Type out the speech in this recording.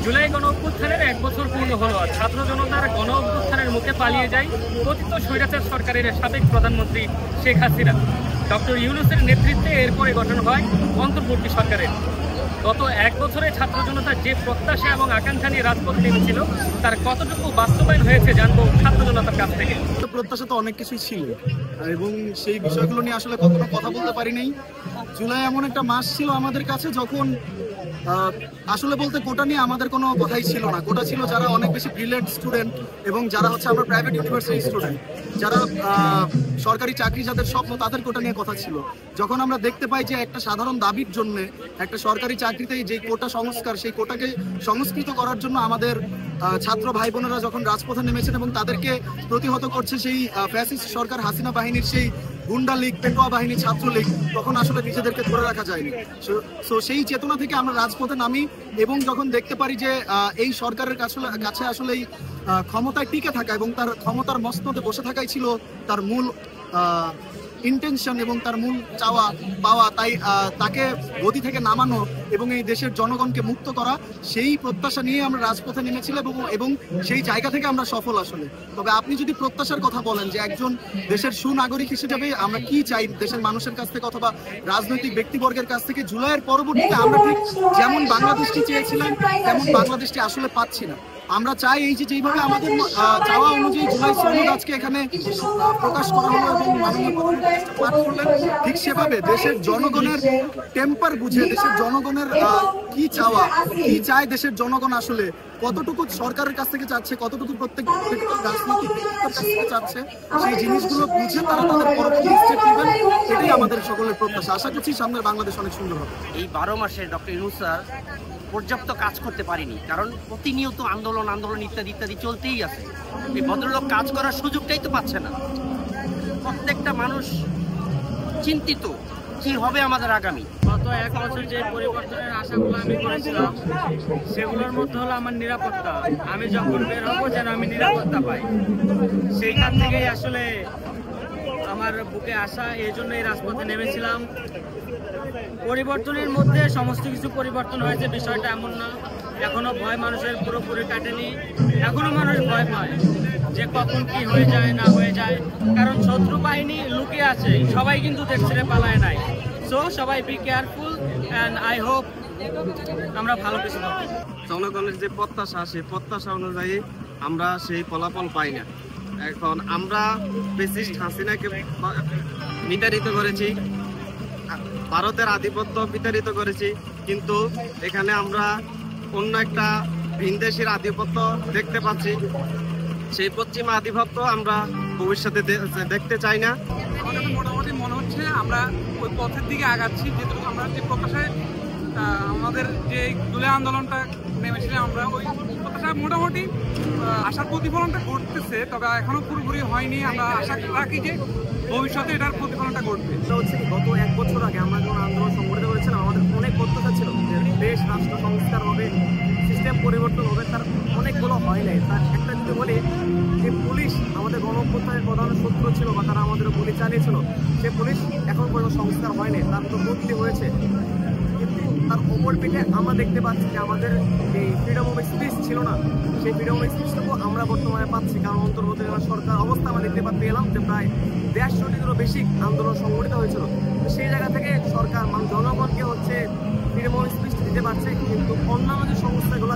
জুলাই গণ অভ্যুত্থানের 1 বছর পূর্ণ হলো। ছাত্র জনতার গণ অভ্যুত্থানের মুখে পালিয়ে যায় পতিত স্বৈরাচার সরকারের সাবেক প্রধানমন্ত্রী শেখ হাসিনা। ডক্টর ইউনূসের নেতৃত্বে এরপরে গঠন হয় অন্তর্বর্তী সরকারের। গত 1 বছরে ছাত্র জনতা যে প্রত্যাশা এবং আকাঙ্ক্ষা নিয়ে রাজপথে নেমেছিল তার কতটুকু বাস্তবায়ন হয়েছে জানবো ছাত্র জনতার কাছ থেকে। প্রত্যাশা তো অনেক কিছুই ছিল এবং সেই বিষয়গুলো নিয়ে আসলে কখনো কথা বলতে পারি নাই। জুলাই এমন একটা মাস ছিল আমাদের কাছে যখন আসলে বলতে কোটা নিয়ে আমাদের কোনো কথাই ছিল না। কোটা ছিল যারা অনেক বেশি ব্রিলিয়েন্ট স্টুডেন্ট এবং যারা হচ্ছে আমরা প্রাইভেট ইউনিভার্সিটি স্টুডেন্ট, যারা সরকারি চাকরি যাদের স্বপ্ন, তাদের কোটা নিয়ে কথা ছিল। যখন আমরা দেখতে পাই যে একটা সাধারণ দাবির জন্য একটা সরকারি চাকরিতে যে কোটা সংস্কার, সেই কোটাকে সংস্কৃত করার জন্য আমাদের ছাত্র ভাই বোনেরা যখন রাজপথে নেমেছেন এবং তাদেরকে প্রতিহত করছে সেই ফ্যাসিস্ট সরকার হাসিনা বাহিনীর সেই গুন্ডা লীগ, পেটোয়া বাহিনী, ছাত্রলীগ, তখন আসলে নিজেদেরকে ধরে রাখা যায়নি। সো সেই চেতনা থেকে আমরা রাজপথে নামি এবং যখন দেখতে পারি যে এই সরকারের কাছে আসলে এই ক্ষমতায় টিকে থাকা এবং তার ক্ষমতার মসনদে বসে থাকাই ছিল তার মূল ইন্টেনশন এবং তার মূল চাওয়া পাওয়া, তাই তাকে গদি থেকে নামানো এবং এই দেশের জনগণকে মুক্ত করা, সেই প্রত্যাশা নিয়ে আমরা রাজপথে নেমেছিলাম এবং সেই জায়গা থেকে আমরা সফল আসলে। তবে আপনি যদি প্রত্যাশার কথা বলেন যে একজন দেশের সুনাগরিক হিসেবে আমরা কি চাই দেশের মানুষের কাছ থেকে অথবা রাজনৈতিক ব্যক্তিবর্গের কাছ থেকে, জুলাইয়ের পরবর্তীতে আমরা ঠিক যেমন বাংলাদেশটি চেয়েছিলাম তেমন বাংলাদেশটি আসলে পাচ্ছি না। আমরা চাই এই যে যেইভাবে আমাদের চাওয়া অনুযায়ী জুলাই সনদ আজকে এখানে প্রকাশ করা হলো এবং মাননীয় প্রধানমন্ত্রী পাঠ করলেন, ঠিক সেভাবে দেশের জনগণের টেম্পার বুঝে, দেশের জনগণের কি চাওয়া, কি চায় দেশের জনগণ, আসলে কতটুকু সরকারের কাছ থেকে চাচ্ছে, কতটুকু প্রত্যেক রাজনৈতিক ব্যক্তির কাছ থেকে চাচ্ছে, সেই জিনিসগুলো বুঝে তারা তাদের পরবর্তী স্টেপ নেবেন। এটাই আমাদের সকলের প্রত্যাশা। আশা করছি সামনের বাংলাদেশ অনেক সুন্দর হবে। এই 12 মাসে ডক্টর ইউনূস স্যার পর্যাপ্ত কাজ করতে পারিনি, কারণ প্রতিনিয়ত আন্দোলন ইত্যাদি চলতেই আছে। এই ভদ্রলোক কাজ করার সুযোগটাই তো পাচ্ছে না। প্রত্যেকটা মানুষ চিন্তিত কি হবে আমাদের আগামী। গত 1 বছর যে পরিবর্তনের আশাগুলো আমি করেছিলাম সেগুলোর মধ্যে হলো আমার নিরাপত্তা। আমি যখন বের হবো যেন আমি নিরাপত্তা পাই, সেইখান থেকেই আসলে আমার বুকে আসা, এই জন্য এই রাজপথে নেমেছিলাম। পরিবর্তনের মধ্যে সমস্ত কিছু পরিবর্তন হয়েছে, বিষয়টা এমন না। এখনো ভয় মানুষের পুরোপুরি কাটেনি, এখনো মানুষ ভয় পায় যে কখন কি হয়ে যায় না হয়ে যায়, কারণ শত্রু বাহিনী লুকিয়ে আছে, সবাই কিন্তু দেশ ছেড়ে পালায় নাই। সো সবাই be careful and I hope আমরা ভালো কিছু পাবো। জনগণের যে প্রত্যাশা, সেই প্রত্যাশা অনুযায়ী আমরা সেই ফলাফল পাই না। এখন আমরা ফ্যাসিস্ট হাসিনাকে বিতাড়িত করেছি, ভারতের আধিপত্য বিতাড়িত করেছি, কিন্তু এখানে আমরা অন্য একটা ভিনদেশীর আধিপত্য দেখতে পাচ্ছি। সেই পশ্চিমা আধিপত্য আমরা ভবিষ্যতে দেখতে চাই না। আমাদের মোটামুটি মনে হচ্ছে আমরা ওই পথের দিকে আগাচ্ছি, যেহেতু আমরা যে প্রত্যাশায় আমাদের যে জুলাই আন্দোলনটা নেমেছিলাম, আমরা ওই প্রত্যাশায় মোটামুটি আশার প্রতিফলনটা ঘটতেছে, তবে এখনো পুরোপুরি হয়নি। আমরা আশা রাখি যে ভবিষ্যতে এটার প্রতিফলনটা ঘটবে। এটা হচ্ছে গত 1 বছর আগে আমরা যখন আন্দোলন সংগঠিত করেছিলাম, আমাদের অনেক প্রত্যাশা ছিল যে দেশ রাষ্ট্র সংস্কার হবে, সিস্টেম পরিবর্তন হবে, তার অনেকগুলো হয় নাই। তার একটা যদি বলি যে পুলিশ আমাদের গণ অভ্যুত্থানের প্রধান শত্রু ছিল বা তারা আমাদের গুলি চালিয়েছিল, সে পুলিশ এখন পর্যন্ত সংস্কার হয়নি। তার তো বদলি হয়েছে, কিন্তু তার ওপর পিঠে আমরা দেখতে পাচ্ছি যে আমাদের এই ফ্রিডম অফ স্পিচ ছিল না, সেই ফ্রিডম অফ স্পিচটুকু আমরা বর্তমানে পাচ্ছি। কারণ অন্তর্বর্তী সরকার অবস্থা আমরা দেখতে পেলাম যে প্রায় 150-টিরও বেশি আন্দোলন সংগঠিত হয়েছিল। তো সেই জায়গা থেকে সরকার জনগণকে হচ্ছে ফ্রিডম অফ স্পিচ দিতে পারছে, কিন্তু অন্যান্য যে সংস্থাগুলো